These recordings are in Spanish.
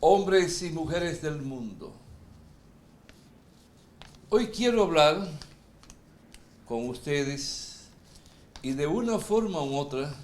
hombres y mujeres del mundo. Hoy quiero hablar con ustedes y de una forma u otra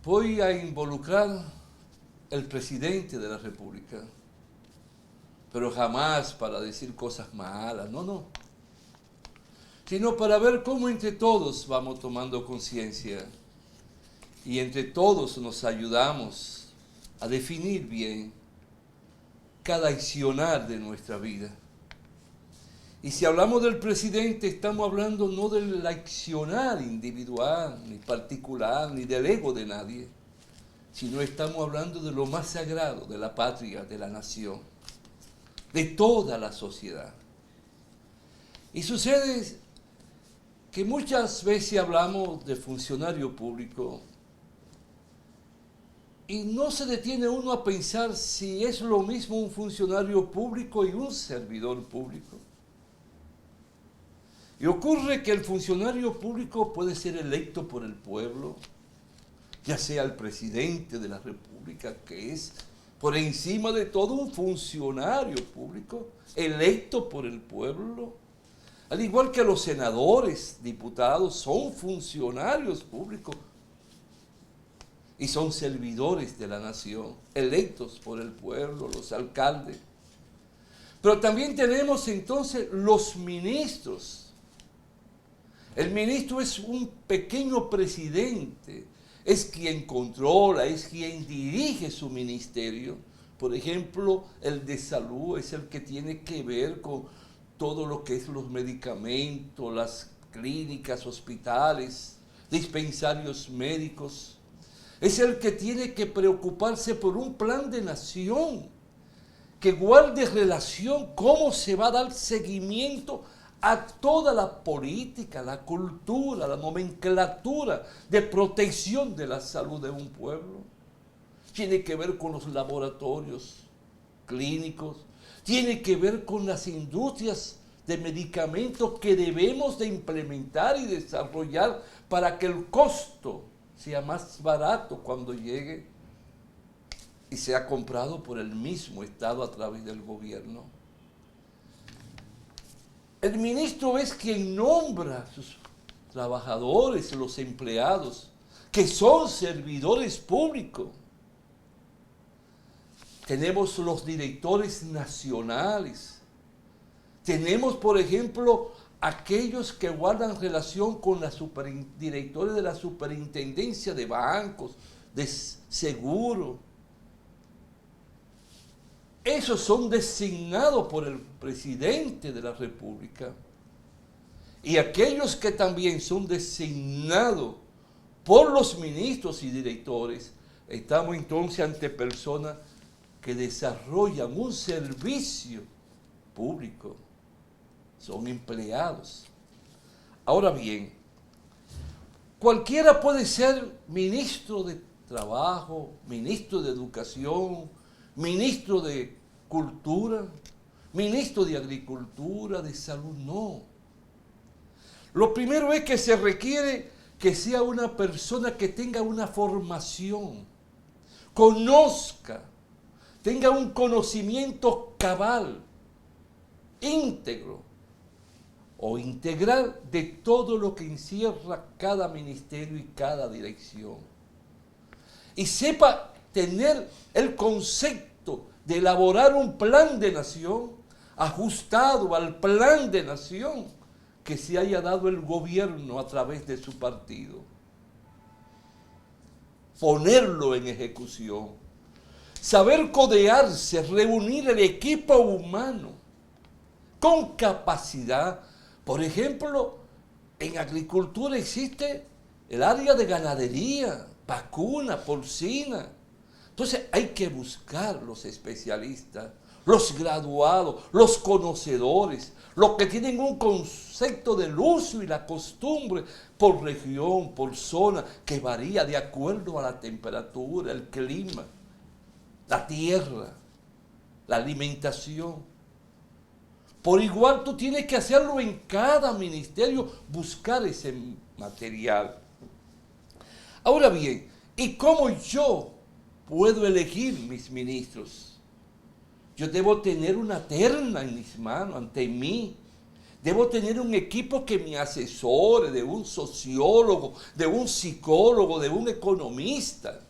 voy a involucrar el presidente de la República, pero jamás para decir cosas malas, no, sino para ver cómo entre todos vamos tomando conciencia y entre todos nos ayudamos a definir bien cada accionar de nuestra vida. Y si hablamos del presidente, estamos hablando no del accionar individual, ni particular, ni del ego de nadie, sino estamos hablando de lo más sagrado de la patria, de la nación, de toda la sociedad. Y sucede que muchas veces hablamos de funcionario público y no se detiene uno a pensar si es lo mismo un funcionario público y un servidor público. Y ocurre que el funcionario público puede ser electo por el pueblo, ya sea el presidente de la República, que es por encima de todo un funcionario público, electo por el pueblo, al igual que los senadores, diputados, son funcionarios públicos y son servidores de la nación, electos por el pueblo, los alcaldes. Pero también tenemos entonces los ministros. El ministro es un pequeño presidente, es quien controla, es quien dirige su ministerio. Por ejemplo, el de salud es el que tiene que ver con todo lo que es los medicamentos, las clínicas, hospitales, dispensarios médicos. Es el que tiene que preocuparse por un plan de nación que guarde relación, cómo se va a dar seguimiento a toda la política, la cultura, la nomenclatura de protección de la salud de un pueblo. Tiene que ver con los laboratorios clínicos, tiene que ver con las industrias de medicamentos que debemos de implementar y desarrollar para que el costo sea más barato cuando llegue y sea comprado por el mismo Estado a través del gobierno. El ministro es quien nombra a sus trabajadores, los empleados, que son servidores públicos. Tenemos los directores nacionales. Tenemos, por ejemplo, aquellos que guardan relación con los directores de la superintendencia de bancos, de seguro. Esos son designados por el presidente de la República. Y aquellos que también son designados por los ministros y directores, estamos entonces ante personas que desarrollan un servicio público. Son empleados. Ahora bien, cualquiera puede ser ministro de Trabajo, ministro de Educación, ministro de Cultura, ministro de Agricultura, de Salud, no. Lo primero es que se requiere que sea una persona que tenga una formación, conozca, tenga un conocimiento cabal, íntegro o integral de todo lo que encierra cada ministerio y cada dirección. Y sepa tener el concepto de elaborar un plan de nación ajustado al plan de nación que se haya dado el gobierno a través de su partido. Ponerlo en ejecución. Saber codearse, reunir el equipo humano con capacidad. Por ejemplo, en agricultura existe el área de ganadería, vacuna, porcina. Entonces hay que buscar los especialistas, los graduados, los conocedores, los que tienen un concepto del uso y la costumbre por región, por zona, que varía de acuerdo a la temperatura, el clima, la tierra, la alimentación. Por igual tú tienes que hacerlo en cada ministerio, buscar ese material. Ahora bien, ¿y cómo yo puedo elegir mis ministros. Yo debo tener una terna en mis manos, ante mí. Debo tener un equipo que me asesore, de un sociólogo, de un psicólogo, de un economista,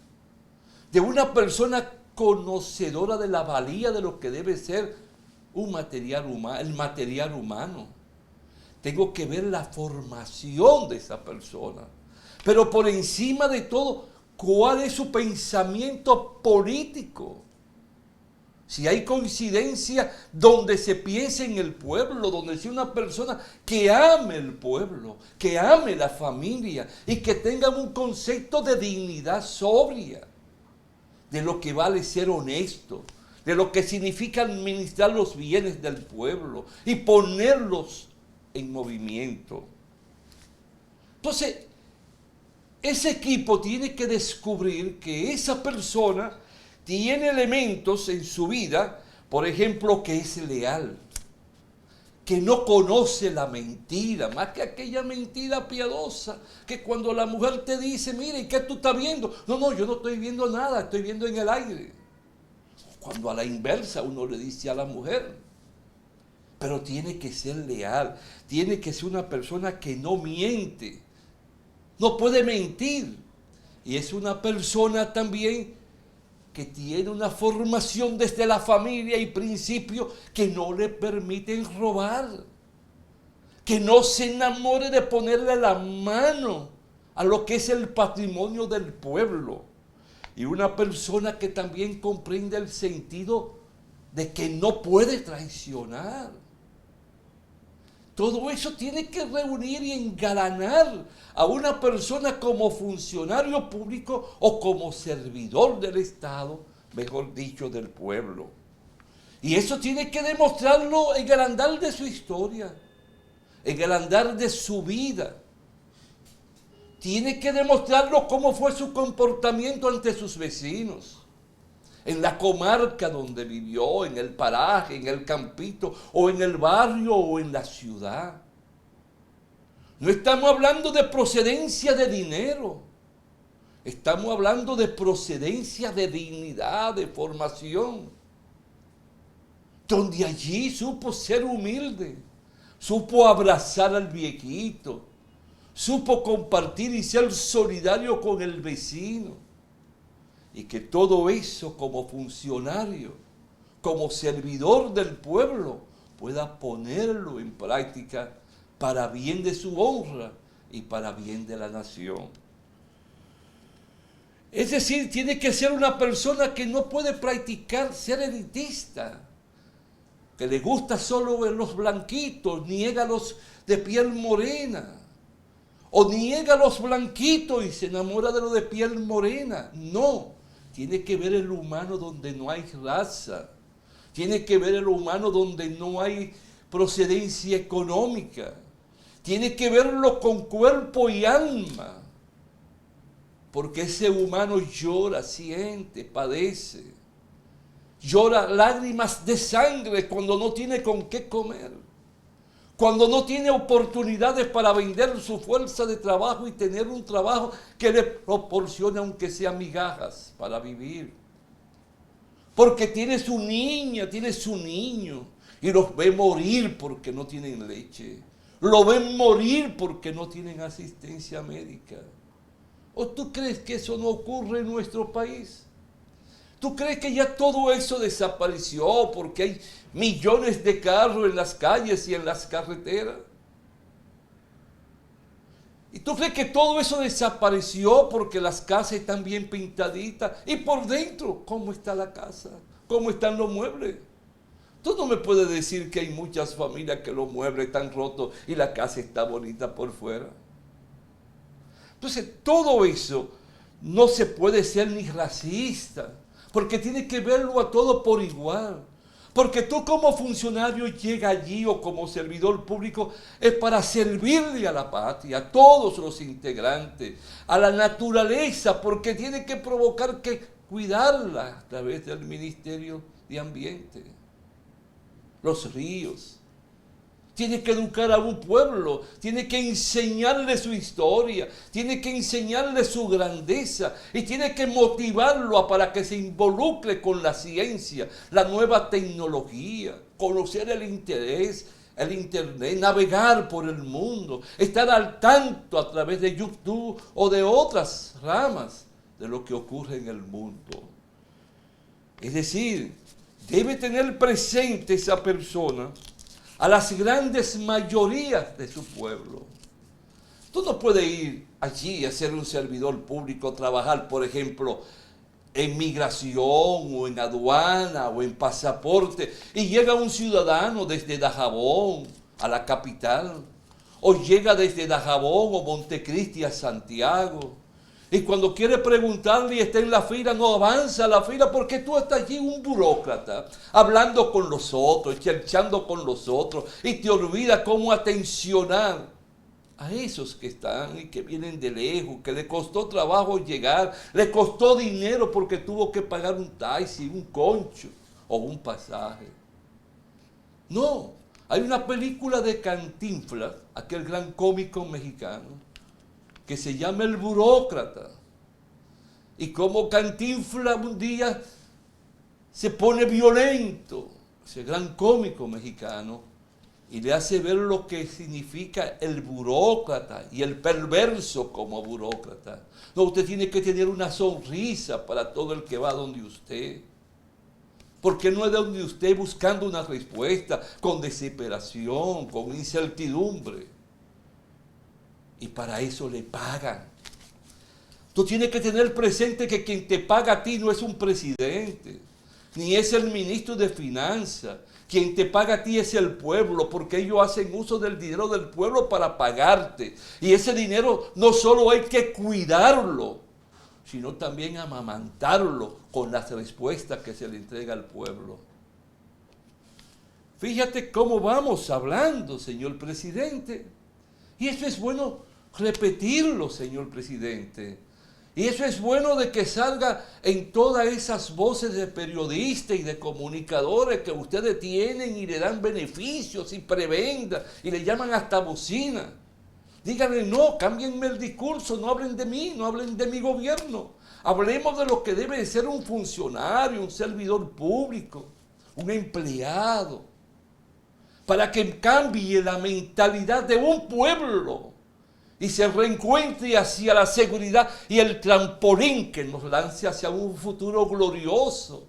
de una persona conocedora de la valía de lo que debe ser el material humano. Tengo que ver la formación de esa persona. Pero por encima de todo, ¿cuál es su pensamiento político? Si hay coincidencia donde se piense en el pueblo, donde sea una persona que ame el pueblo, que ame la familia y que tenga un concepto de dignidad sobria, de lo que vale ser honesto, de lo que significa administrar los bienes del pueblo y ponerlos en movimiento. Entonces, ese equipo tiene que descubrir que esa persona tiene elementos en su vida, por ejemplo, que es leal, que no conoce la mentira, más que aquella mentira piadosa, que cuando la mujer te dice, mire, ¿y qué tú estás viendo? No, yo no estoy viendo nada, estoy viendo en el aire. Cuando a la inversa uno le dice a la mujer, pero tiene que ser leal, tiene que ser una persona que no miente, no puede mentir, y es una persona también que tiene una formación desde la familia y principios que no le permiten robar, que no se enamore de ponerle la mano a lo que es el patrimonio del pueblo, y una persona que también comprende el sentido de que no puede traicionar. Todo eso tiene que reunir y engalanar a una persona como funcionario público o como servidor del Estado, mejor dicho, del pueblo. Y eso tiene que demostrarlo en el andar de su historia, en el andar de su vida. Tiene que demostrarlo cómo fue su comportamiento ante sus vecinos, en la comarca donde vivió, en el paraje, en el campito, o en el barrio, o en la ciudad. No estamos hablando de procedencia de dinero. Estamos hablando de procedencia de dignidad, de formación. Donde allí supo ser humilde, supo abrazar al viejito, supo compartir y ser solidario con el vecino. Y que todo eso como funcionario, como servidor del pueblo, pueda ponerlo en práctica para bien de su honra y para bien de la nación. Es decir, tiene que ser una persona que no puede practicar ser elitista, que le gusta solo ver los blanquitos, niega a los de piel morena, o niega a los blanquitos y se enamora de los de piel morena. No. Tiene que ver el humano donde no hay raza. Tiene que ver el humano donde no hay procedencia económica. Tiene que verlo con cuerpo y alma. Porque ese humano llora, siente, padece. Llora lágrimas de sangre cuando no tiene con qué comer. Cuando no tiene oportunidades para vender su fuerza de trabajo y tener un trabajo que le proporcione aunque sea migajas para vivir. Porque tiene su niña, tiene su niño y los ve morir porque no tienen leche. Lo ven morir porque no tienen asistencia médica. ¿O tú crees que eso no ocurre en nuestro país? ¿Tú crees que ya todo eso desapareció porque hay millones de carros en las calles y en las carreteras? ¿Y tú crees que todo eso desapareció porque las casas están bien pintaditas? Y por dentro, ¿cómo está la casa? ¿Cómo están los muebles? Tú no me puedes decir que hay muchas familias que los muebles están rotos y la casa está bonita por fuera. Entonces, todo eso no se puede ser ni racista, porque tiene que verlo a todo por igual. Porque tú como funcionario llega allí o como servidor público es para servirle a la patria, a todos los integrantes, a la naturaleza, porque tiene que provocar que cuidarla a través del Ministerio de Ambiente. Los ríos, Tiene que educar a un pueblo, tiene que enseñarle su historia, tiene que enseñarle su grandeza y tiene que motivarlo para que se involucre con la ciencia, la nueva tecnología, conocer el interés, el internet, navegar por el mundo, estar al tanto a través de YouTube o de otras ramas de lo que ocurre en el mundo. Es decir, debe tener presente esa persona a las grandes mayorías de su pueblo. Tú no puedes ir allí a ser un servidor público, trabajar, por ejemplo, en migración o en aduana o en pasaporte, y llega un ciudadano desde Dajabón a la capital, o llega desde Dajabón o Montecristi a Santiago, y cuando quiere preguntarle y está en la fila, no avanza la fila porque tú estás allí un burócrata, hablando con los otros, cherchando con los otros, y te olvida cómo atencionar a esos que están y que vienen de lejos, que le costó trabajo llegar, le costó dinero porque tuvo que pagar un taxi, un concho o un pasaje. No, hay una película de Cantinflas, aquel gran cómico mexicano, que se llama El Burócrata. Y como Cantinflas un día se pone violento, ese gran cómico mexicano, y le hace ver lo que significa el burócrata y el perverso como burócrata. No, usted tiene que tener una sonrisa para todo el que va donde usted. Porque no es de donde usted buscando una respuesta, con desesperación, con incertidumbre. Y para eso le pagan. Tú tienes que tener presente que quien te paga a ti no es un presidente, ni es el ministro de Finanzas. Quien te paga a ti es el pueblo, porque ellos hacen uso del dinero del pueblo para pagarte. Y ese dinero no solo hay que cuidarlo, sino también amamantarlo con las respuestas que se le entrega al pueblo. Fíjate cómo vamos hablando, señor presidente. Y eso es bueno repetirlo, señor presidente. Y eso es bueno de que salga en todas esas voces de periodistas y de comunicadores que ustedes tienen y le dan beneficios y prebendas y le llaman hasta bocina. Díganle, no, cámbienme el discurso, no hablen de mí, no hablen de mi gobierno. Hablemos de lo que debe de ser un funcionario, un servidor público, un empleado, para que cambie la mentalidad de un pueblo y se reencuentre hacia la seguridad y el trampolín que nos lance hacia un futuro glorioso.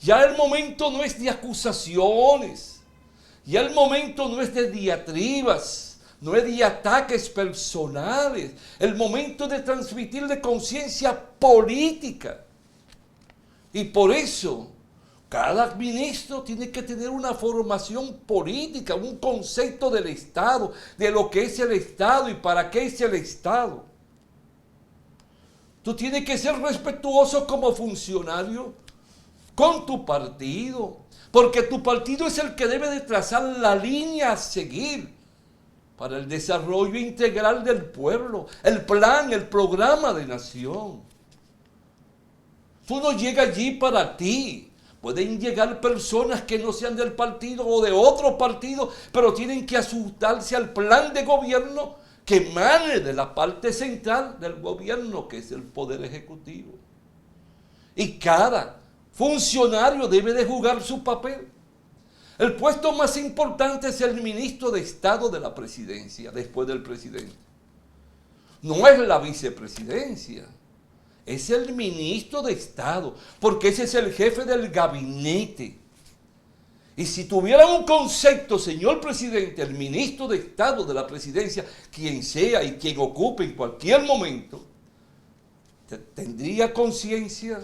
Ya el momento no es de acusaciones, ya el momento no es de diatribas, no es de ataques personales, el momento es de transmitir de conciencia política. Y por eso cada ministro tiene que tener una formación política, un concepto del Estado, de lo que es el Estado y para qué es el Estado. Tú tienes que ser respetuoso como funcionario con tu partido, porque tu partido es el que debe de trazar la línea a seguir para el desarrollo integral del pueblo, el plan, el programa de nación. Tú no llegas allí para ti. Pueden llegar personas que no sean del partido o de otro partido, pero tienen que ajustarse al plan de gobierno que emane de la parte central del gobierno, que es el Poder Ejecutivo. Y cada funcionario debe de jugar su papel. El puesto más importante es el ministro de Estado de la Presidencia, después del presidente. No es la vicepresidencia. Es el ministro de Estado, porque ese es el jefe del gabinete. Y si tuviera un concepto, señor presidente, el ministro de Estado de la presidencia, quien sea y quien ocupe en cualquier momento, tendría conciencia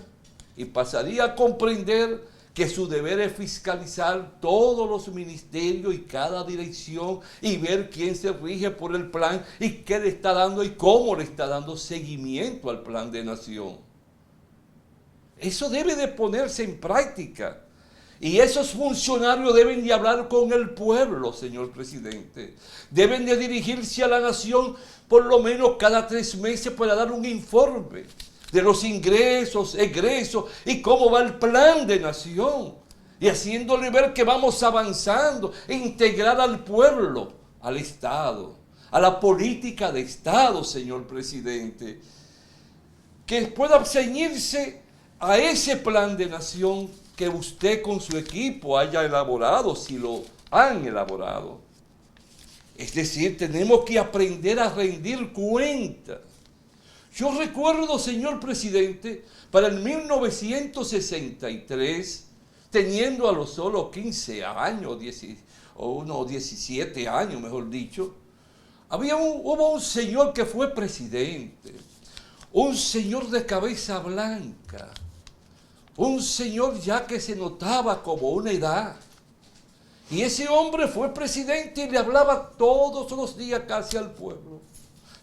y pasaría a comprender que su deber es fiscalizar todos los ministerios y cada dirección y ver quién se rige por el plan y qué le está dando y cómo le está dando seguimiento al plan de nación. Eso debe de ponerse en práctica. Y esos funcionarios deben de hablar con el pueblo, señor presidente. Deben de dirigirse a la nación por lo menos cada 3 meses para dar un informe de los ingresos, egresos y cómo va el plan de nación. y haciéndole ver que vamos avanzando, integrar al pueblo, al Estado, a la política de Estado, señor presidente, que pueda ceñirse a ese plan de nación que usted con su equipo haya elaborado, si lo han elaborado. Es decir, tenemos que aprender a rendir cuentas. Yo recuerdo, señor presidente, para el 1963, teniendo a lo solo 15 años, o unos 17 años, mejor dicho, hubo un señor que fue presidente, un señor de cabeza blanca, un señor ya que se notaba como una edad. Y ese hombre fue presidente y le hablaba todos los días casi al pueblo.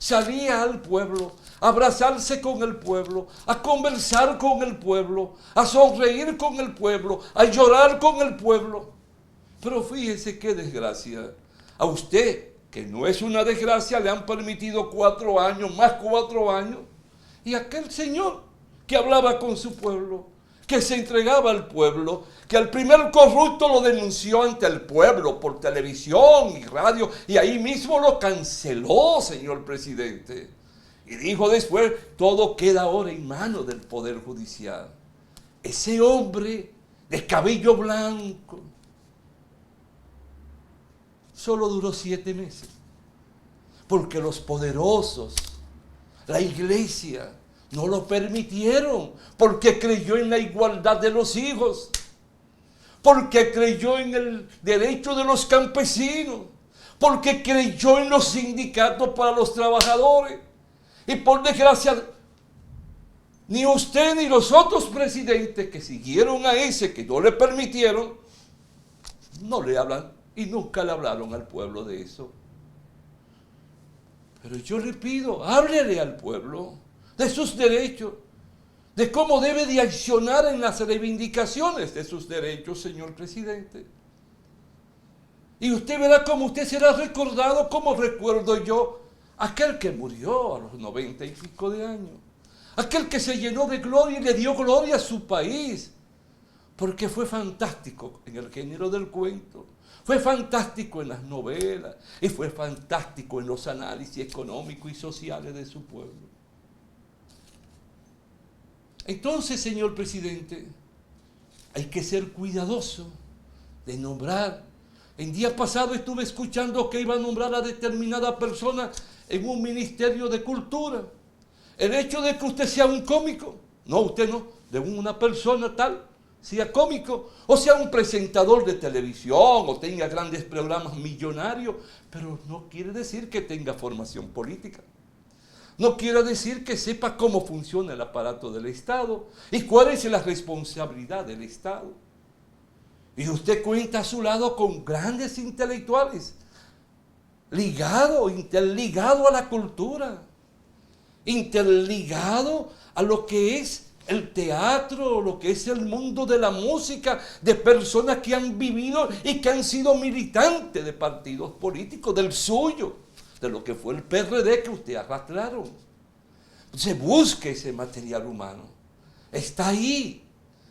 Salía al pueblo, a abrazarse con el pueblo, a conversar con el pueblo, a sonreír con el pueblo, a llorar con el pueblo. Pero fíjese qué desgracia. A usted, que no es una desgracia, le han permitido 4 años, más 4 años. Y aquel señor que hablaba con su pueblo, que se entregaba al pueblo, que al primer corrupto lo denunció ante el pueblo por televisión y radio, y ahí mismo lo canceló, señor presidente. Y dijo después, todo queda ahora en manos del Poder Judicial. Ese hombre de cabello blanco solo duró 7 meses, porque los poderosos, la iglesia, no lo permitieron, porque creyó en la igualdad de los hijos, porque creyó en el derecho de los campesinos, porque creyó en los sindicatos para los trabajadores. Y por desgracia, ni usted ni los otros presidentes que siguieron a ese, que no le permitieron, no le hablan y nunca le hablaron al pueblo de eso. Pero yo le pido, háblele al pueblo de sus derechos, de cómo debe de accionar en las reivindicaciones de sus derechos, señor presidente. Y usted verá cómo usted será recordado, como recuerdo yo, aquel que murió a los 90 y pico de años, aquel que se llenó de gloria y le dio gloria a su país, porque fue fantástico en el género del cuento, fue fantástico en las novelas y fue fantástico en los análisis económicos y sociales de su pueblo. Entonces, señor presidente, hay que ser cuidadoso de nombrar. El día pasado estuve escuchando que iba a nombrar a determinada persona en un ministerio de cultura. El hecho de que usted sea un cómico, no, usted no, de una persona tal, sea cómico, o sea un presentador de televisión, o tenga grandes programas millonarios, pero no quiere decir que tenga formación política. No quiere decir que sepa cómo funciona el aparato del Estado y cuál es la responsabilidad del Estado. Y usted cuenta a su lado con grandes intelectuales, interligado a la cultura, interligado a lo que es el teatro, lo que es el mundo de la música, de personas que han vivido y que han sido militantes de partidos políticos, del suyo, de lo que fue el PRD que usted arrastraron. Se busque ese material humano. Está ahí,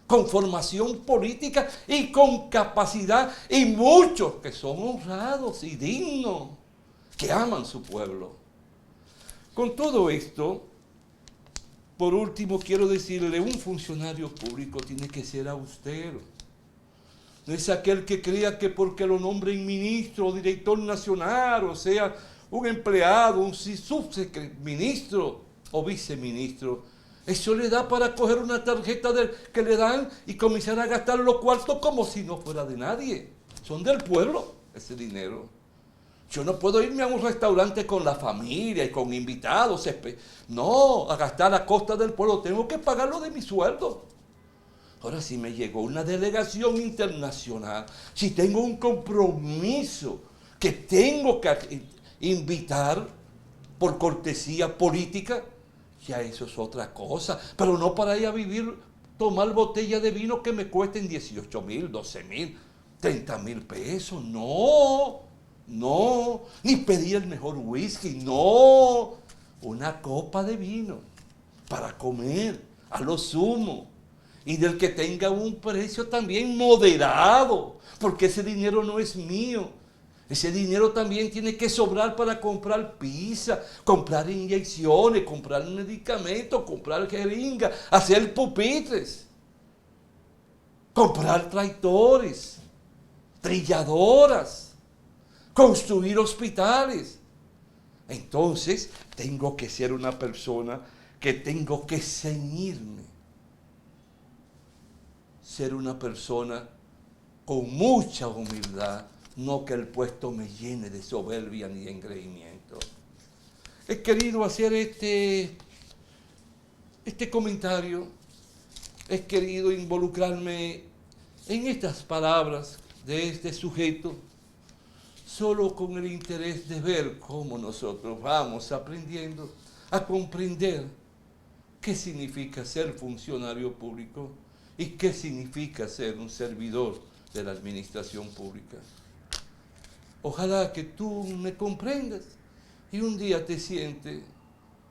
con formación política y con capacidad, y muchos que son honrados y dignos, que aman su pueblo. Con todo esto, por último quiero decirle, un funcionario público tiene que ser austero. No es aquel que crea que porque lo nombren ministro o director nacional, o sea, un empleado, un subministro o viceministro, eso le da para coger una tarjeta que le dan y comenzar a gastar los cuartos como si no fuera de nadie. Son del pueblo ese dinero. Yo no puedo irme a un restaurante con la familia y con invitados. No, a gastar a costa del pueblo. Tengo que pagarlo de mi sueldo. Ahora, si me llegó una delegación internacional, si tengo un compromiso que tengo que invitar por cortesía política, ya eso es otra cosa. Pero no para ir a vivir, tomar botella de vino que me cuesten 18,000, 12,000, 30,000 pesos. No, no. Ni pedir el mejor whisky. No. Una copa de vino para comer, a lo sumo. y del que tenga un precio también moderado, porque ese dinero no es mío. Ese dinero también tiene que sobrar para comprar pizza, comprar inyecciones, comprar medicamentos, comprar jeringas, hacer pupitres, comprar tractores, trilladoras, construir hospitales. Entonces, tengo que ser una persona que tengo que ceñirme. Ser una persona con mucha humildad, no que el puesto me llene de soberbia ni de engreimiento. He querido hacer este comentario, he querido involucrarme en estas palabras de este sujeto, solo con el interés de ver cómo nosotros vamos aprendiendo a comprender qué significa ser funcionario público y qué significa ser un servidor de la administración pública. Ojalá que tú me comprendas y un día te sientes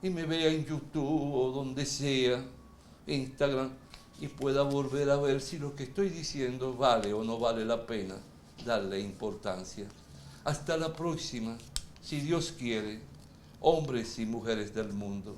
y me vea en YouTube o donde sea, Instagram, y pueda volver a ver si lo que estoy diciendo vale o no vale la pena darle importancia. Hasta la próxima, si Dios quiere, hombres y mujeres del mundo.